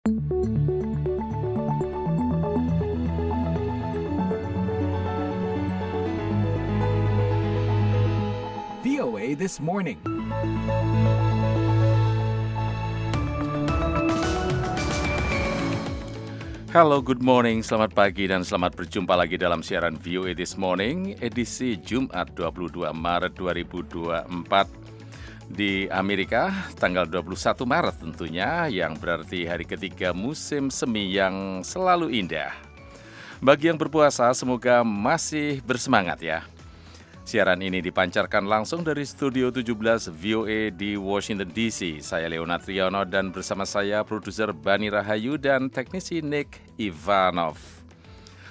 VOA This Morning. Halo, good morning, selamat pagi dan selamat berjumpa lagi dalam siaran VOA This Morning, edisi Jumat 22 Maret 2024 di Amerika, tanggal 21 Maret tentunya, yang berarti hari ketiga musim semi yang selalu indah. Bagi yang berpuasa, semoga masih bersemangat ya. Siaran ini dipancarkan langsung dari Studio 17 VOA di Washington DC. Saya Leonard Triono dan bersama saya produser Bani Rahayu dan teknisi Nick Ivanov.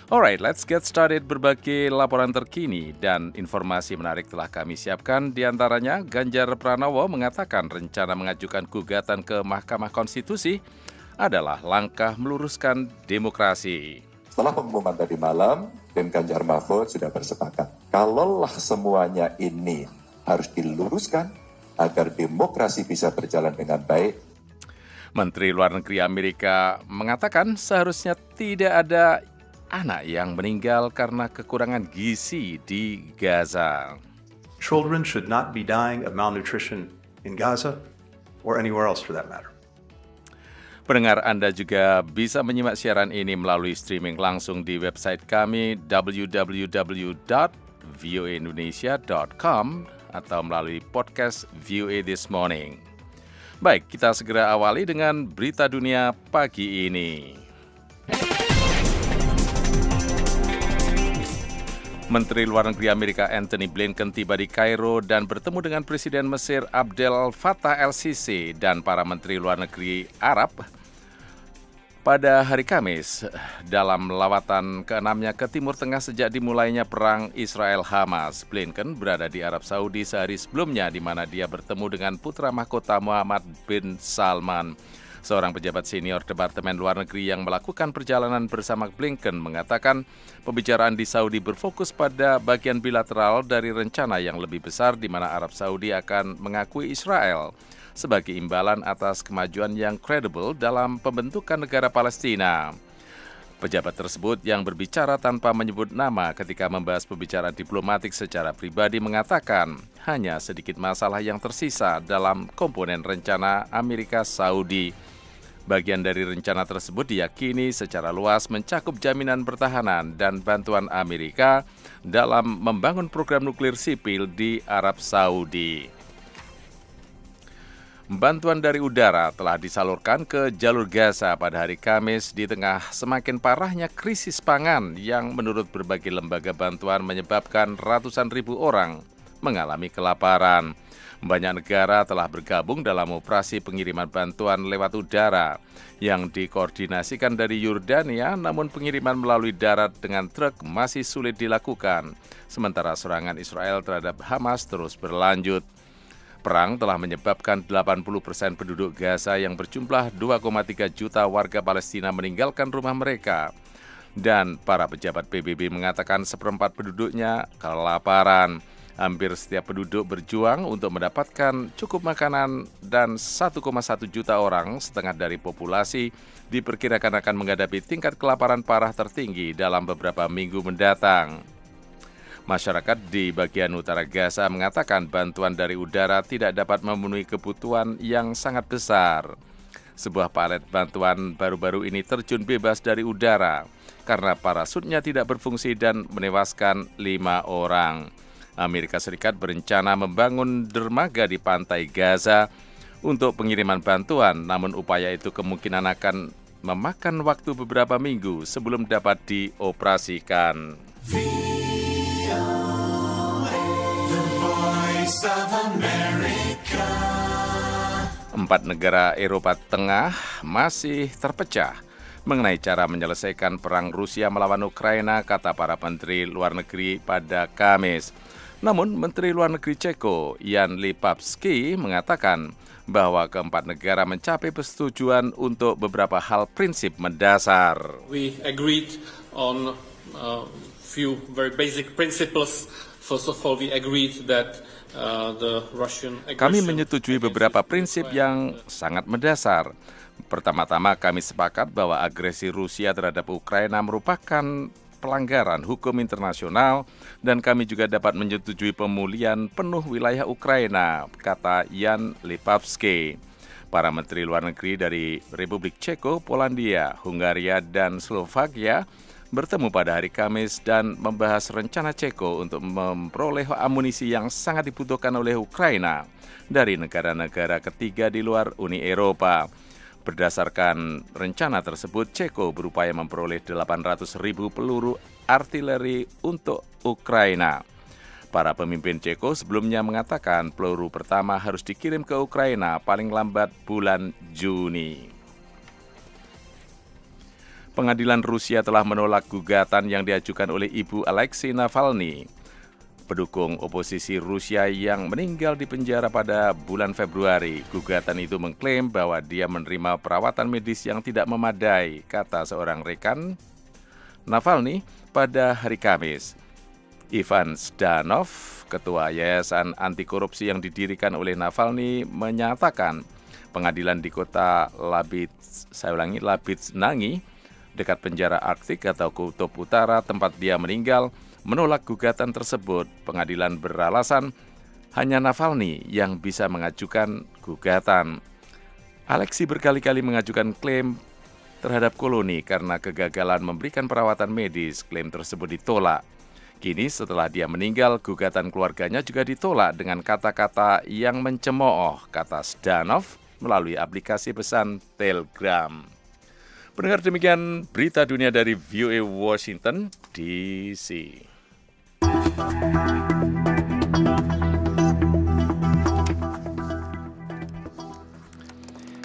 Alright, let's get started. Berbagai laporan terkini dan informasi menarik telah kami siapkan. Di antaranya, Ganjar Pranowo mengatakan rencana mengajukan gugatan ke Mahkamah Konstitusi adalah langkah meluruskan demokrasi. Setelah pengumuman tadi malam, tim Ganjar Mahfud sudah bersepakat. Kalaulah semuanya ini harus diluruskan agar demokrasi bisa berjalan dengan baik. Menteri Luar Negeri Amerika mengatakan seharusnya tidak ada anak yang meninggal karena kekurangan gizi di Gaza. Children should not be dying of malnutrition in Gaza or anywhere else for that matter. Pendengar, Anda juga bisa menyimak siaran ini melalui streaming langsung di website kami www.voaindonesia.com atau melalui podcast VOA This Morning. Baik, kita segera awali dengan berita dunia pagi ini. Menteri Luar Negeri Amerika Antony Blinken tiba di Kairo dan bertemu dengan Presiden Mesir Abdel Fattah el-Sisi dan para Menteri Luar Negeri Arab pada hari Kamis dalam lawatan ke-6-nya ke Timur Tengah sejak dimulainya perang Israel-Hamas. Blinken berada di Arab Saudi sehari sebelumnya di mana dia bertemu dengan putra mahkota Muhammad bin Salman. Seorang pejabat senior Departemen Luar Negeri yang melakukan perjalanan bersama Blinken mengatakan pembicaraan di Saudi berfokus pada bagian bilateral dari rencana yang lebih besar di mana Arab Saudi akan mengakui Israel sebagai imbalan atas kemajuan yang kredibel dalam pembentukan negara Palestina. Pejabat tersebut yang berbicara tanpa menyebut nama ketika membahas pembicaraan diplomatik secara pribadi mengatakan hanya sedikit masalah yang tersisa dalam komponen rencana Amerika Saudi. Bagian dari rencana tersebut diyakini secara luas mencakup jaminan pertahanan dan bantuan Amerika dalam membangun program nuklir sipil di Arab Saudi. Bantuan dari udara telah disalurkan ke jalur Gaza pada hari Kamis di tengah semakin parahnya krisis pangan yang menurut berbagai lembaga bantuan menyebabkan ratusan ribu orang mengalami kelaparan. Banyak negara telah bergabung dalam operasi pengiriman bantuan lewat udara yang dikoordinasikan dari Yordania, namun pengiriman melalui darat dengan truk masih sulit dilakukan, sementara serangan Israel terhadap Hamas terus berlanjut. Perang telah menyebabkan 80% penduduk Gaza yang berjumlah 2,3 juta warga Palestina meninggalkan rumah mereka. Dan para pejabat PBB mengatakan seperempat penduduknya kelaparan. Hampir setiap penduduk berjuang untuk mendapatkan cukup makanan dan 1,1 juta orang, setengah dari populasi, diperkirakan akan menghadapi tingkat kelaparan parah tertinggi dalam beberapa minggu mendatang. Masyarakat di bagian utara Gaza mengatakan bantuan dari udara tidak dapat memenuhi kebutuhan yang sangat besar. Sebuah palet bantuan baru-baru ini terjun bebas dari udara karena parasutnya tidak berfungsi dan menewaskan 5 orang. Amerika Serikat berencana membangun dermaga di pantai Gaza untuk pengiriman bantuan, namun upaya itu kemungkinan akan memakan waktu beberapa minggu sebelum dapat dioperasikan. 4 negara Eropa Tengah masih terpecah mengenai cara menyelesaikan perang Rusia melawan Ukraina, kata para menteri luar negeri pada Kamis. Namun, Menteri Luar Negeri Ceko, Jan Lipavsky, mengatakan bahwa keempat negara mencapai persetujuan untuk beberapa hal prinsip mendasar. We agreed on few very basic principles. First of all, we agreed that the Russian aggression. Kami menyetujui bebeberapa prinsip yang sangat mendasar. Pertama-tama kami sepakat bahwa agresi Rusia terhadap Ukraina merupakan pelanggaran hukum internasional dan kami juga dapat menyetujui pemulihan penuh wilayah Ukraina, kata Jan Lipavsky. Para menteri luar negeri dari Republik Ceko, Polandia, Hungaria, dan Slovakia bertemu pada hari Kamis dan membahas rencana Ceko untuk memperoleh amunisi yang sangat dibutuhkan oleh Ukraina dari negara-negara ketiga di luar Uni Eropa. Berdasarkan rencana tersebut, Ceko berupaya memperoleh 800.000 peluru artileri untuk Ukraina. Para pemimpin Ceko sebelumnya mengatakan peluru pertama harus dikirim ke Ukraina paling lambat bulan Juni. Pengadilan Rusia telah menolak gugatan yang diajukan oleh Ibu Alexei Navalny, pendukung oposisi Rusia yang meninggal di penjara pada bulan Februari. Gugatan itu mengklaim bahwa dia menerima perawatan medis yang tidak memadai, kata seorang rekan Navalny pada hari Kamis. Ivan Zdanov, ketua Yayasan Anti Korupsi yang didirikan oleh Navalny, menyatakan pengadilan di kota Labitznangi, dekat penjara Arktik atau Kutub Utara tempat dia meninggal, menolak gugatan tersebut. Pengadilan beralasan hanya Navalny yang bisa mengajukan gugatan. Alexei berkali-kali mengajukan klaim terhadap koloni karena kegagalan memberikan perawatan medis. Klaim tersebut ditolak. Kini setelah dia meninggal, gugatan keluarganya juga ditolak dengan kata-kata yang mencemooh, kata Zdanov melalui aplikasi pesan Telegram. Pendengar, demikian berita dunia dari VOA Washington DC.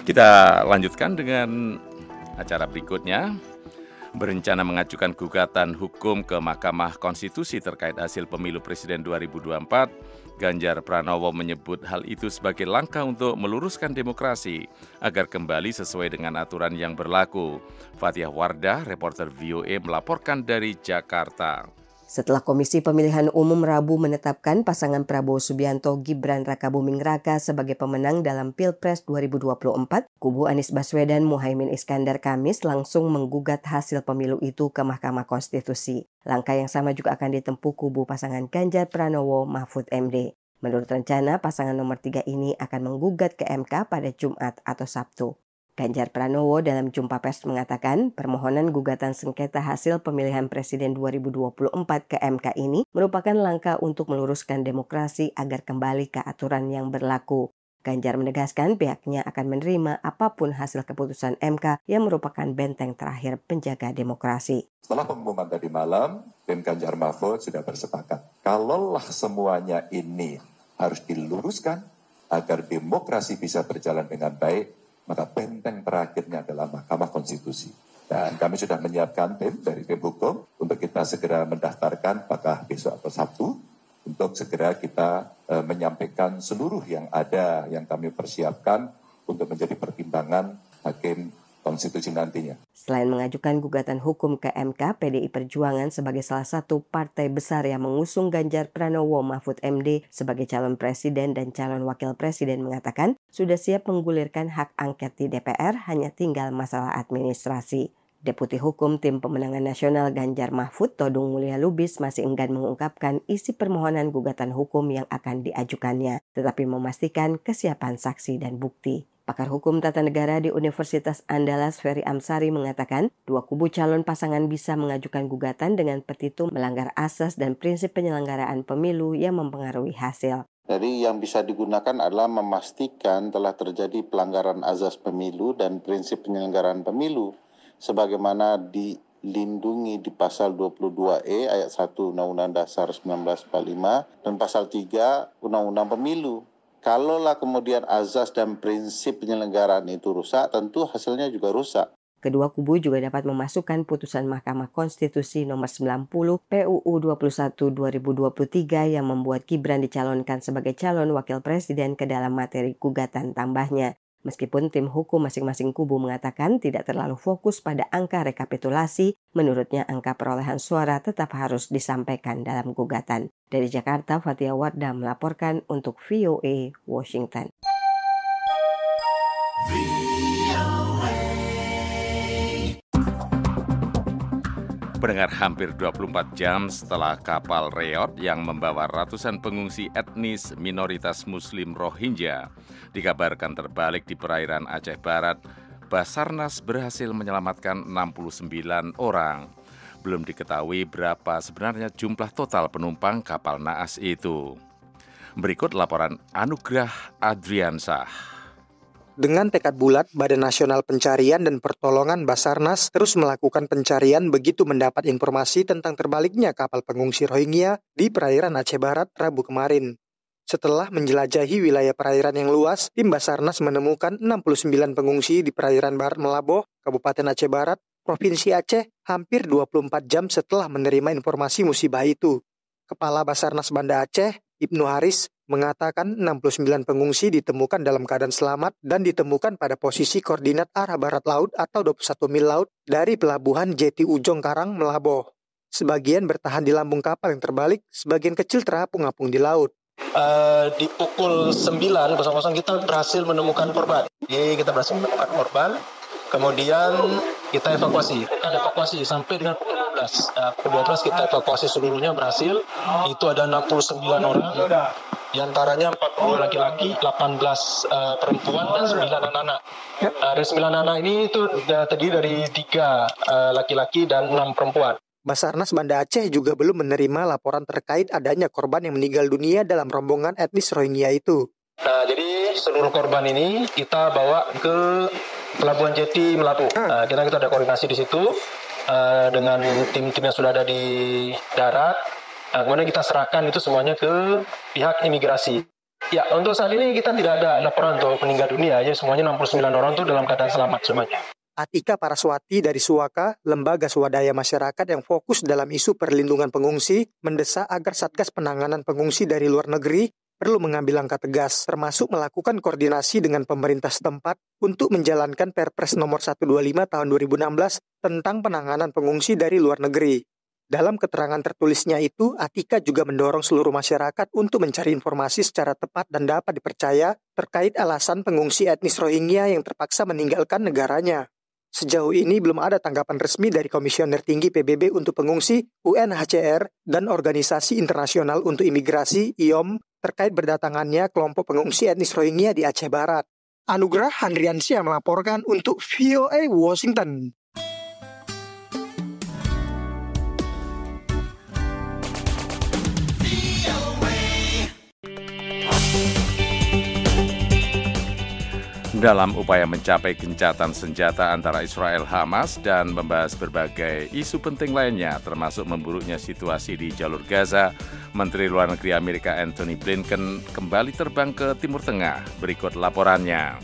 Kita lanjutkan dengan acara berikutnya. Berencana mengajukan gugatan hukum ke Mahkamah Konstitusi terkait hasil pemilu Presiden 2024, Ganjar Pranowo menyebut hal itu sebagai langkah untuk meluruskan demokrasi agar kembali sesuai dengan aturan yang berlaku. Fathia Wardah, reporter VOA, melaporkan dari Jakarta. Setelah Komisi Pemilihan Umum Rabu menetapkan pasangan Prabowo Subianto Gibran Rakabuming Raka sebagai pemenang dalam Pilpres 2024, kubu Anies Baswedan Muhaimin Iskandar Kamis langsung menggugat hasil pemilu itu ke Mahkamah Konstitusi. Langkah yang sama juga akan ditempuh kubu pasangan Ganjar Pranowo Mahfud MD. Menurut rencana, pasangan nomor 3 ini akan menggugat ke MK pada Jumat atau Sabtu. Ganjar Pranowo dalam jumpa pers mengatakan permohonan gugatan sengketa hasil pemilihan presiden 2024 ke MK ini merupakan langkah untuk meluruskan demokrasi agar kembali ke aturan yang berlaku. Ganjar menegaskan pihaknya akan menerima apapun hasil keputusan MK yang merupakan benteng terakhir penjaga demokrasi. Setelah pengumuman tadi malam, tim Ganjar Mahfud sudah bersepakat. Kalaulah semuanya ini harus diluruskan agar demokrasi bisa berjalan dengan baik, maka benteng terakhirnya adalah Mahkamah Konstitusi. Dan kami sudah menyiapkan tim dari tim hukum untuk kita segera mendaftarkan apakah besok atau Sabtu, untuk segera kita menyampaikan seluruh yang ada yang kami persiapkan untuk menjadi pertimbangan hakim konstitusi nantinya. Selain mengajukan gugatan hukum ke MK, PDI Perjuangan sebagai salah satu partai besar yang mengusung Ganjar Pranowo Mahfud MD sebagai calon presiden dan calon wakil presiden mengatakan sudah siap menggulirkan hak angket di DPR, hanya tinggal masalah administrasi. Deputi Hukum Tim Pemenangan Nasional Ganjar Mahfud, Todung Mulya Lubis, masih enggan mengungkapkan isi permohonan gugatan hukum yang akan diajukannya, tetapi memastikan kesiapan saksi dan bukti. Pakar Hukum Tata Negara di Universitas Andalas Ferry Amsari mengatakan, dua kubu calon pasangan bisa mengajukan gugatan dengan petitum melanggar asas dan prinsip penyelenggaraan pemilu yang mempengaruhi hasil. Jadi yang bisa digunakan adalah memastikan telah terjadi pelanggaran azas pemilu dan prinsip penyelenggaraan pemilu sebagaimana dilindungi di pasal 22E ayat 1 Undang-Undang Dasar 1945 dan pasal 3 Undang-Undang Pemilu. Kalaulah kemudian azas dan prinsip penyelenggaraan itu rusak, tentu hasilnya juga rusak. Kedua kubu juga dapat memasukkan putusan Mahkamah Konstitusi nomor 90 PUU 21 2023 yang membuat Gibran dicalonkan sebagai calon wakil presiden ke dalam materi gugatan tambahnya. Meskipun tim hukum masing-masing kubu mengatakan tidak terlalu fokus pada angka rekapitulasi, menurutnya angka perolehan suara tetap harus disampaikan dalam gugatan. Dari Jakarta, Fathia Wardah melaporkan untuk VOA Washington. VOA. Pendengar, hampir 24 jam setelah kapal Reot yang membawa ratusan pengungsi etnis minoritas Muslim Rohingya dikabarkan terbalik di perairan Aceh Barat, Basarnas berhasil menyelamatkan 69 orang. Belum diketahui berapa sebenarnya jumlah total penumpang kapal naas itu. Berikut laporan Anugrah Adriansah. Dengan tekad bulat, Badan Nasional Pencarian dan Pertolongan Basarnas terus melakukan pencarian begitu mendapat informasi tentang terbaliknya kapal pengungsi Rohingya di perairan Aceh Barat Rabu kemarin. Setelah menjelajahi wilayah perairan yang luas, tim Basarnas menemukan 69 pengungsi di perairan Barat Melaboh, Kabupaten Aceh Barat, Provinsi Aceh, hampir 24 jam setelah menerima informasi musibah itu. Kepala Basarnas Banda Aceh, Ibnu Haris, mengatakan 69 pengungsi ditemukan dalam keadaan selamat dan ditemukan pada posisi koordinat arah barat laut atau 21 mil laut dari pelabuhan Jeti Ujong Karang, Melaboh. Sebagian bertahan di lambung kapal yang terbalik, sebagian kecil terapung-apung di laut. Di pukul 9.00 kita berhasil menemukan korban. Kemudian kita evakuasi. Sampai dengan pukul 12. Pukul 12 kita evakuasi seluruhnya berhasil. Itu ada 69 orang. Di antaranya 40 laki-laki, 18 perempuan, dan 9 anak-anak. Dari 9 anak ini itu terdiri dari 3 laki-laki dan 6 perempuan. Basarnas Banda Aceh juga belum menerima laporan terkait adanya korban yang meninggal dunia dalam rombongan etnis Rohingya itu. Jadi seluruh korban ini kita bawa ke Pelabuhan Jeti Melabuh. Kita ada koordinasi di situ dengan tim-tim yang sudah ada di darat. Kemudian kita serahkan itu semuanya ke pihak imigrasi. Ya, untuk saat ini kita tidak ada laporan untuk meninggal dunia. Ya, semuanya 69 orang itu dalam keadaan selamat semuanya. Atika Paraswati dari Suaka, lembaga swadaya masyarakat yang fokus dalam isu perlindungan pengungsi, mendesak agar Satgas Penanganan Pengungsi dari luar negeri perlu mengambil langkah tegas, termasuk melakukan koordinasi dengan pemerintah setempat untuk menjalankan Perpres nomor 125 tahun 2016 tentang penanganan pengungsi dari luar negeri. Dalam keterangan tertulisnya itu, Atika juga mendorong seluruh masyarakat untuk mencari informasi secara tepat dan dapat dipercaya terkait alasan pengungsi etnis Rohingya yang terpaksa meninggalkan negaranya. Sejauh ini belum ada tanggapan resmi dari Komisioner Tinggi PBB untuk Pengungsi, UNHCR, dan Organisasi Internasional untuk Imigrasi, IOM, terkait berdatangannya kelompok pengungsi etnis Rohingya di Aceh Barat. Anugrah Adriansyah melaporkan untuk VOA Washington. Dalam upaya mencapai gencatan senjata antara Israel Hamas dan membahas berbagai isu penting lainnya, termasuk memburuknya situasi di jalur Gaza, Menteri Luar Negeri Amerika Antony Blinken kembali terbang ke Timur Tengah. Berikut laporannya.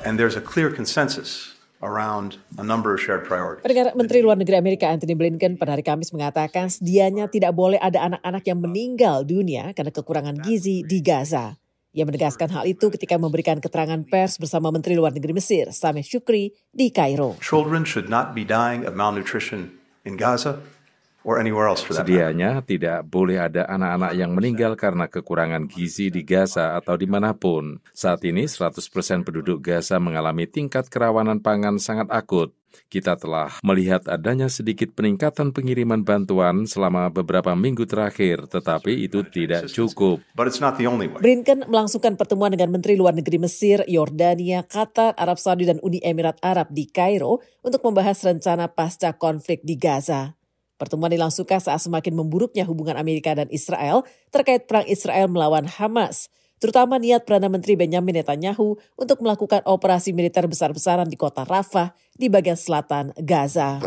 And there's a clear consensus around a number of shared priorities. Menteri Luar Negeri Amerika Antony Blinken pada hari Kamis mengatakan sedianya tidak boleh ada anak-anak yang meninggal dunia karena kekurangan gizi di Gaza. Ia menegaskan hal itu ketika memberikan keterangan pers bersama Menteri Luar Negeri Mesir, Sameh Shoukry, di Kairo. Children should not be dying of malnutrition in Gaza or anywhere else for that matter. Sedianya tidak boleh ada anak-anak yang meninggal karena kekurangan gizi di Gaza atau dimanapun. Saat ini 100% penduduk Gaza mengalami tingkat kerawanan pangan sangat akut. Kita telah melihat adanya sedikit peningkatan pengiriman bantuan selama beberapa minggu terakhir, tetapi itu tidak cukup. Blinken melangsungkan pertemuan dengan Menteri Luar Negeri Mesir, Yordania, Qatar, Arab Saudi, dan Uni Emirat Arab di Kairo untuk membahas rencana pasca konflik di Gaza. Pertemuan dilangsungkan saat semakin memburuknya hubungan Amerika dan Israel terkait perang Israel melawan Hamas, terutama niat Perdana Menteri Benjamin Netanyahu untuk melakukan operasi militer besar-besaran di kota Rafah di bagian selatan Gaza.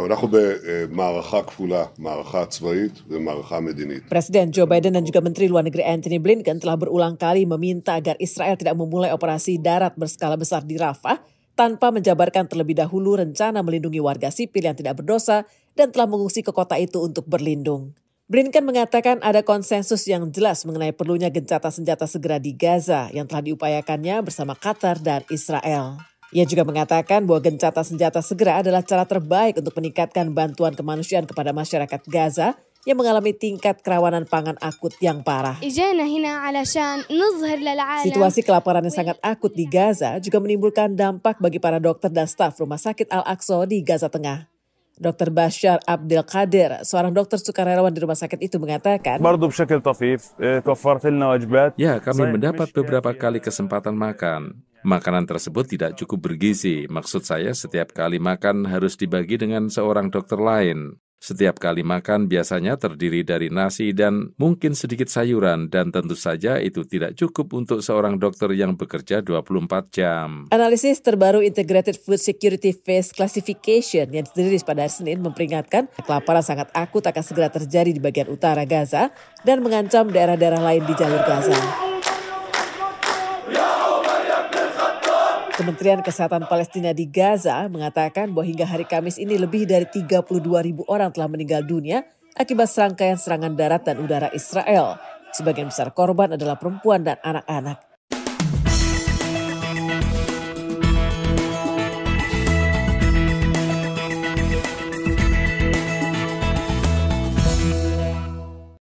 Presiden Joe Biden dan juga Menteri Luar Negeri Antony Blinken telah berulang kali meminta agar Israel tidak memulai operasi darat berskala besar di Rafah tanpa menjabarkan terlebih dahulu rencana melindungi warga sipil yang tidak berdosa dan telah mengungsi ke kota itu untuk berlindung. Blinken mengatakan ada konsensus yang jelas mengenai perlunya gencatan senjata segera di Gaza yang telah diupayakannya bersama Qatar dan Israel. Ia juga mengatakan bahwa gencatan senjata segera adalah cara terbaik untuk meningkatkan bantuan kemanusiaan kepada masyarakat Gaza yang mengalami tingkat kerawanan pangan akut yang parah. Situasi kelaparan yang sangat akut di Gaza juga menimbulkan dampak bagi para dokter dan staf Rumah Sakit Al-Aqsa di Gaza Tengah. Dr. Bashar Abdel Qadir, seorang dokter sukarelawan di rumah sakit itu mengatakan, ya, kami mendapat beberapa kali kesempatan makan. Makanan tersebut tidak cukup bergizi. Maksud saya, setiap kali makan harus dibagi dengan seorang dokter lain. Setiap kali makan biasanya terdiri dari nasi dan mungkin sedikit sayuran, dan tentu saja itu tidak cukup untuk seorang dokter yang bekerja 24 jam. Analisis terbaru Integrated Food Security Phase Classification yang dirilis pada hari Senin memperingatkan kelaparan sangat akut akan segera terjadi di bagian utara Gaza dan mengancam daerah-daerah lain di jalur Gaza. Kementerian Kesehatan Palestina di Gaza mengatakan bahwa hingga hari Kamis ini lebih dari 32.000 orang telah meninggal dunia akibat serangkaian serangan darat dan udara Israel. Sebagian besar korban adalah perempuan dan anak-anak.